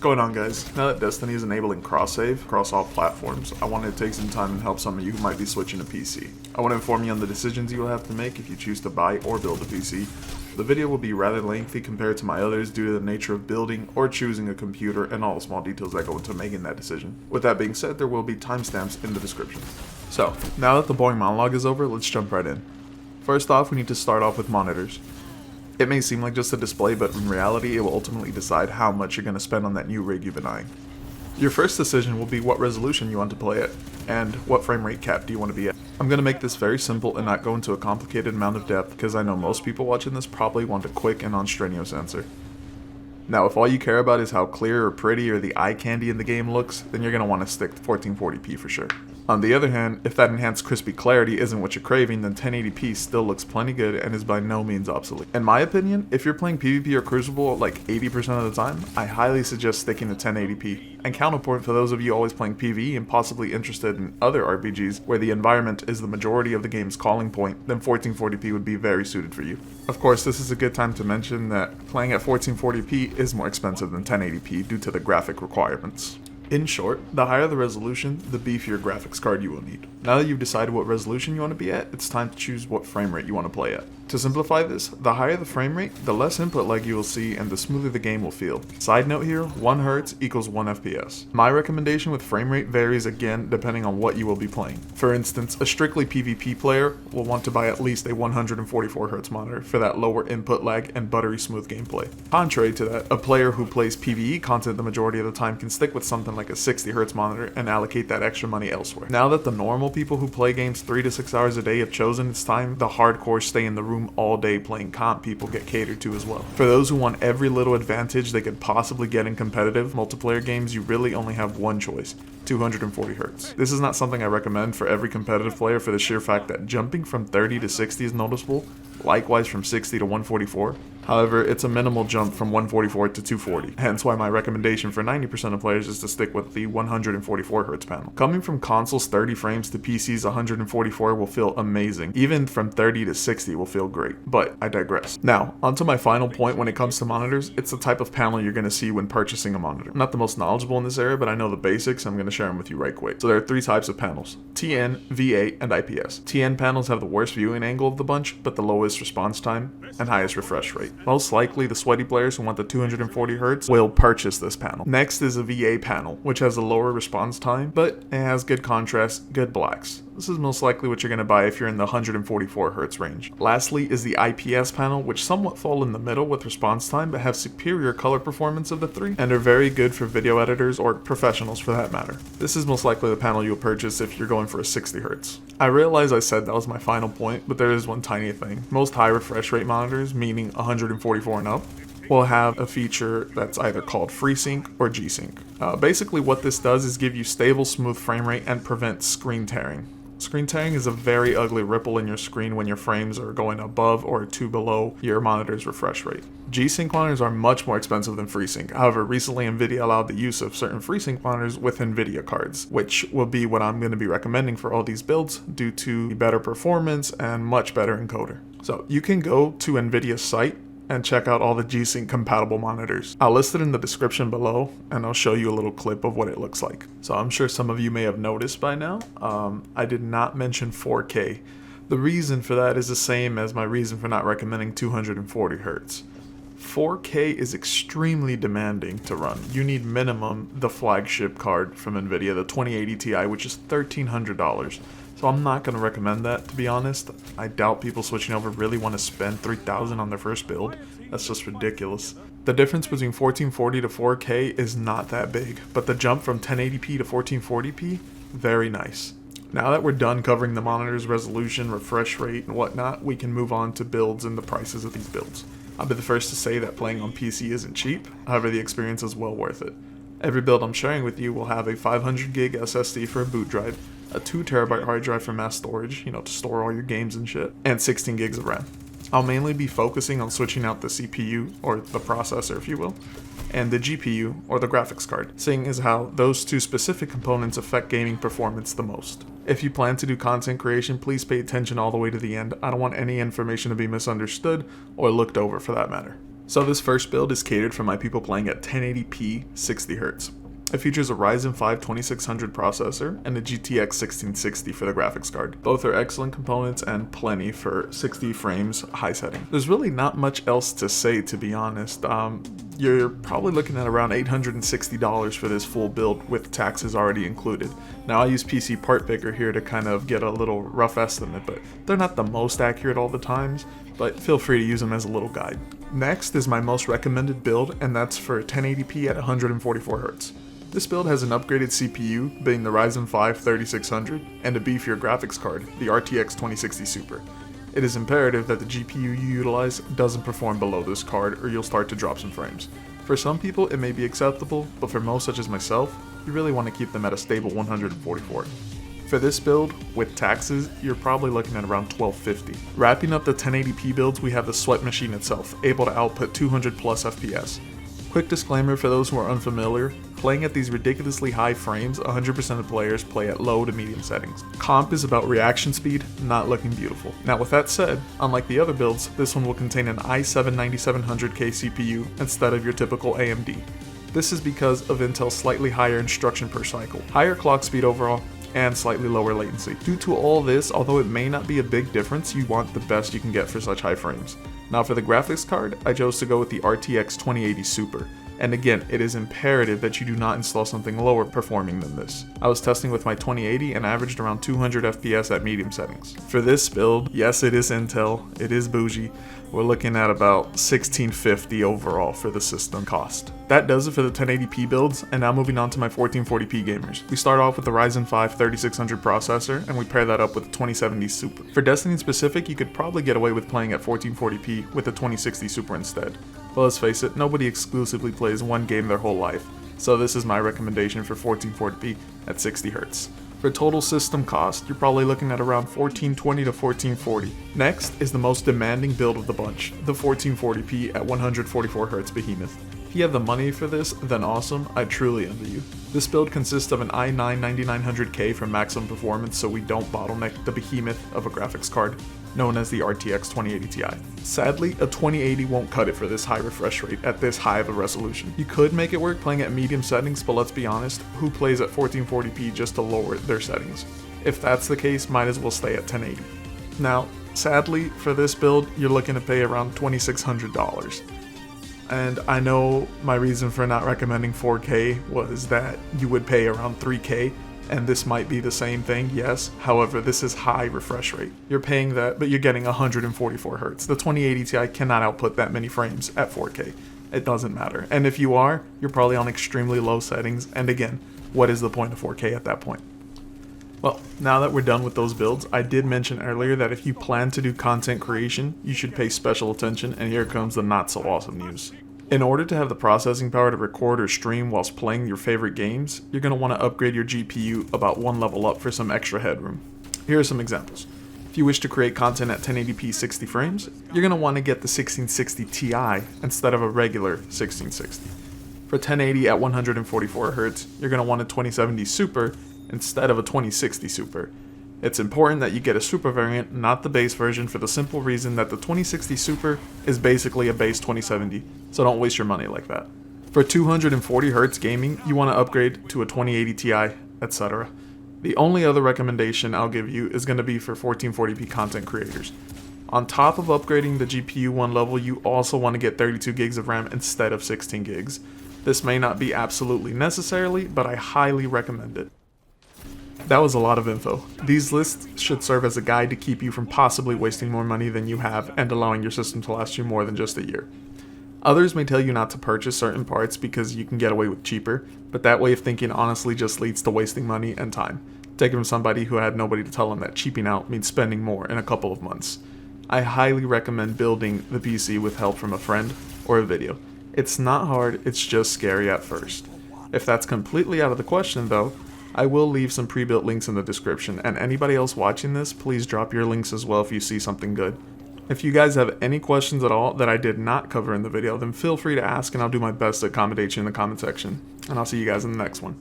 going on, guys? Now that Destiny is enabling cross-save across all platforms, I wanted to take some time and help some of you who might be switching to PC. I want to inform you on the decisions you will have to make if you choose to buy or build a PC. The video will be rather lengthy compared to my others due to the nature of building or choosing a computer and all the small details that go into making that decision. With that being said, there will be timestamps in the description. So, now that the boring monologue is over, let's jump right in. First off, we need to start off with monitors. It may seem like just a display, but in reality, it will ultimately decide how much you're going to spend on that new rig you've been eyeing. Your first decision will be what resolution you want to play at, and what frame rate cap do you want to be at. I'm going to make this very simple and not go into a complicated amount of depth because I know most people watching this probably want a quick and non-strenuous answer. Now, if all you care about is how clear or pretty or the eye candy in the game looks, then you're going to want to stick to 1440p for sure. On the other hand, if that enhanced crispy clarity isn't what you're craving, then 1080p still looks plenty good and is by no means obsolete. In my opinion, if you're playing PvP or Crucible like 80% of the time, I highly suggest sticking to 1080p. And counterpoint for those of you always playing PvE and possibly interested in other RPGs where the environment is the majority of the game's calling point, then 1440p would be very suited for you. Of course, this is a good time to mention that playing at 1440p is more expensive than 1080p due to the graphic requirements. In short, the higher the resolution, the beefier graphics card you will need. Now that you've decided what resolution you want to be at, it's time to choose what frame rate you want to play at. To simplify this, the higher the frame rate, the less input lag you will see and the smoother the game will feel. Side note here, 1 Hz equals 1 FPS. My recommendation with frame rate varies again depending on what you will be playing. For instance, a strictly PvP player will want to buy at least a 144 Hz monitor for that lower input lag and buttery smooth gameplay. Contrary to that, a player who plays PvE content the majority of the time can stick with something like a 60 Hz monitor and allocate that extra money elsewhere. Now that the normal people who play games 3 to 6 hours a day have chosen it's time, the hardcore stay in the room all day playing comp people get catered to as well. For those who want every little advantage they could possibly get in competitive multiplayer games, you really only have one choice: 240 Hz. This is not something I recommend for every competitive player for the sheer fact that jumping from 30 to 60 is noticeable, likewise from 60 to 144. However, it's a minimal jump from 144 to 240, hence why my recommendation for 90% of players is to stick with the 144 Hz panel. Coming from console's 30 frames to PC's 144 will feel amazing. Even from 30 to 60 will feel great, but I digress. Now, onto my final point when it comes to monitors, it's the type of panel you're going to see when purchasing a monitor. I'm not the most knowledgeable in this area, but I know the basics, so I'm going to share them with you right quick. So there are 3 types of panels: TN, VA, and IPS. TN panels have the worst viewing angle of the bunch, but the lowest response time and highest refresh rate. Most likely, the sweaty players who want the 240 Hz will purchase this panel. Next is a VA panel, which has a lower response time, but it has good contrast, good blacks. This is most likely what you're going to buy if you're in the 144 Hz range. Lastly is the IPS panel, which somewhat fall in the middle with response time, but have superior color performance of the 3, and are very good for video editors or professionals for that matter. This is most likely the panel you'll purchase if you're going for a 60 Hz. I realize I said that was my final point, but there is one tiny thing. Most high refresh rate monitors, meaning 144 and up, will have a feature that's either called FreeSync or G-Sync. Basically what this does is give you stable, smooth frame rate and prevent screen tearing. Screen tearing is a very ugly ripple in your screen when your frames are going above or to below your monitor's refresh rate. G-Sync monitors are much more expensive than FreeSync. However, recently Nvidia allowed the use of certain FreeSync monitors with Nvidia cards, which will be what I'm going to be recommending for all these builds due to better performance and much better encoder. So you can go to Nvidia's site and check out all the G-Sync compatible monitors. I'll list it in the description below and I'll show you a little clip of what it looks like. So I'm sure some of you may have noticed by now, I did not mention 4K. The reason for that is the same as my reason for not recommending 240 Hz. 4K is extremely demanding to run. You need minimum the flagship card from Nvidia, the 2080 Ti, which is $1,300. So I'm not going to recommend that, to be honest. I doubt people switching over really want to spend $3,000 on their first build. That's just ridiculous. The difference between 1440 to 4K is not that big, but the jump from 1080p to 1440p, very nice. Now that we're done covering the monitor's resolution, refresh rate, and whatnot, we can move on to builds and the prices of these builds. I'll be the first to say that playing on PC isn't cheap, however the experience is well worth it. Every build I'm sharing with you will have a 500 gig SSD for a boot drive, a 2TB hard drive for mass storage, to store all your games and shit, and 16 gigs of RAM. I'll mainly be focusing on switching out the CPU, or the processor if you will, and the GPU, or the graphics card, seeing as how those two specific components affect gaming performance the most. If you plan to do content creation, please pay attention all the way to the end. I don't want any information to be misunderstood or looked over for that matter. So this first build is catered for my people playing at 1080p 60Hz. It features a Ryzen 5 2600 processor and a GTX 1660 for the graphics card. Both are excellent components and plenty for 60 frames high setting. There's really not much else to say, to be honest. You're probably looking at around $860 for this full build with taxes already included. Now I use PC Part Picker here to kind of get a little rough estimate, but they're not the most accurate all the times, but feel free to use them as a little guide. Next is my most recommended build, and that's for 1080p at 144Hz. This build has an upgraded CPU, being the Ryzen 5 3600, and a beefier graphics card, the RTX 2060 Super. It is imperative that the GPU you utilize doesn't perform below this card, or you'll start to drop some frames. For some people it may be acceptable, but for most such as myself, you really want to keep them at a stable 144. For this build, with taxes, you're probably looking at around $1250. Wrapping up the 1080p builds, we have the Sweat Machine itself, able to output 200 plus FPS. Quick disclaimer for those who are unfamiliar, playing at these ridiculously high frames, 100% of players play at low to medium settings. Comp is about reaction speed, not looking beautiful. Now with that said, unlike the other builds, this one will contain an i7-9700K CPU instead of your typical AMD. This is because of Intel's slightly higher instruction per cycle, higher clock speed overall, and slightly lower latency. Due to all this, although it may not be a big difference, you want the best you can get for such high frames. Now for the graphics card, I chose to go with the RTX 2080 Super. And again, it is imperative that you do not install something lower performing than this. I was testing with my 2080 and averaged around 200 FPS at medium settings. For this build, yes, it is Intel, it is bougie. We're looking at about $1650 overall for the system cost. That does it for the 1080p builds, and now moving on to my 1440p gamers. We start off with the Ryzen 5 3600 processor, and we pair that up with the 2070 Super. For Destiny specific, you could probably get away with playing at 1440p with the 2060 Super instead. But let's face it, nobody exclusively plays one game their whole life, so this is my recommendation for 1440p at 60Hz. For total system cost, you're probably looking at around $1420 to $1440. Next is the most demanding build of the bunch, the 1440p at 144Hz behemoth. If you have the money for this, then awesome, I truly envy you. This build consists of an i9-9900K for maximum performance so we don't bottleneck the behemoth of a graphics card, known as the RTX 2080 Ti. Sadly, a 2080 won't cut it for this high refresh rate at this high of a resolution. You could make it work playing at medium settings, but let's be honest, who plays at 1440p just to lower their settings? If that's the case, might as well stay at 1080. Now, sadly, for this build, you're looking to pay around $2,600. And I know my reason for not recommending 4K was that you would pay around 3K, and this might be the same thing, yes. However, this is high refresh rate. You're paying that, but you're getting 144Hz. The 2080 Ti cannot output that many frames at 4K. It doesn't matter. And if you are, you're probably on extremely low settings. And again, what is the point of 4K at that point? Well, now that we're done with those builds, I did mention earlier that if you plan to do content creation, you should pay special attention, and here comes the not so awesome news. In order to have the processing power to record or stream whilst playing your favorite games, you're going to want to upgrade your GPU about one level up for some extra headroom. Here are some examples. If you wish to create content at 1080p 60 frames, you're going to want to get the 1660 Ti instead of a regular 1660. For 1080 at 144Hz, you're going to want a 2070 Super instead of a 2060 Super. It's important that you get a Super variant, not the base version, for the simple reason that the 2060 Super is basically a base 2070, so don't waste your money like that. For 240Hz gaming, you want to upgrade to a 2080 Ti, etc. The only other recommendation I'll give you is going to be for 1440p content creators. On top of upgrading the GPU one level, you also want to get 32 gigs of RAM instead of 16 gigs. This may not be absolutely necessarily, but I highly recommend it. That was a lot of info. These lists should serve as a guide to keep you from possibly wasting more money than you have and allowing your system to last you more than just a year. Others may tell you not to purchase certain parts because you can get away with cheaper, but that way of thinking honestly just leads to wasting money and time. Take it from somebody who had nobody to tell them that cheaping out means spending more in a couple of months. I highly recommend building the PC with help from a friend or a video. It's not hard, it's just scary at first. If that's completely out of the question though, I will leave some pre-built links in the description, and anybody else watching this, please drop your links as well if you see something good. If you guys have any questions at all that I did not cover in the video, then feel free to ask and I'll do my best to accommodate you in the comment section. And I'll see you guys in the next one.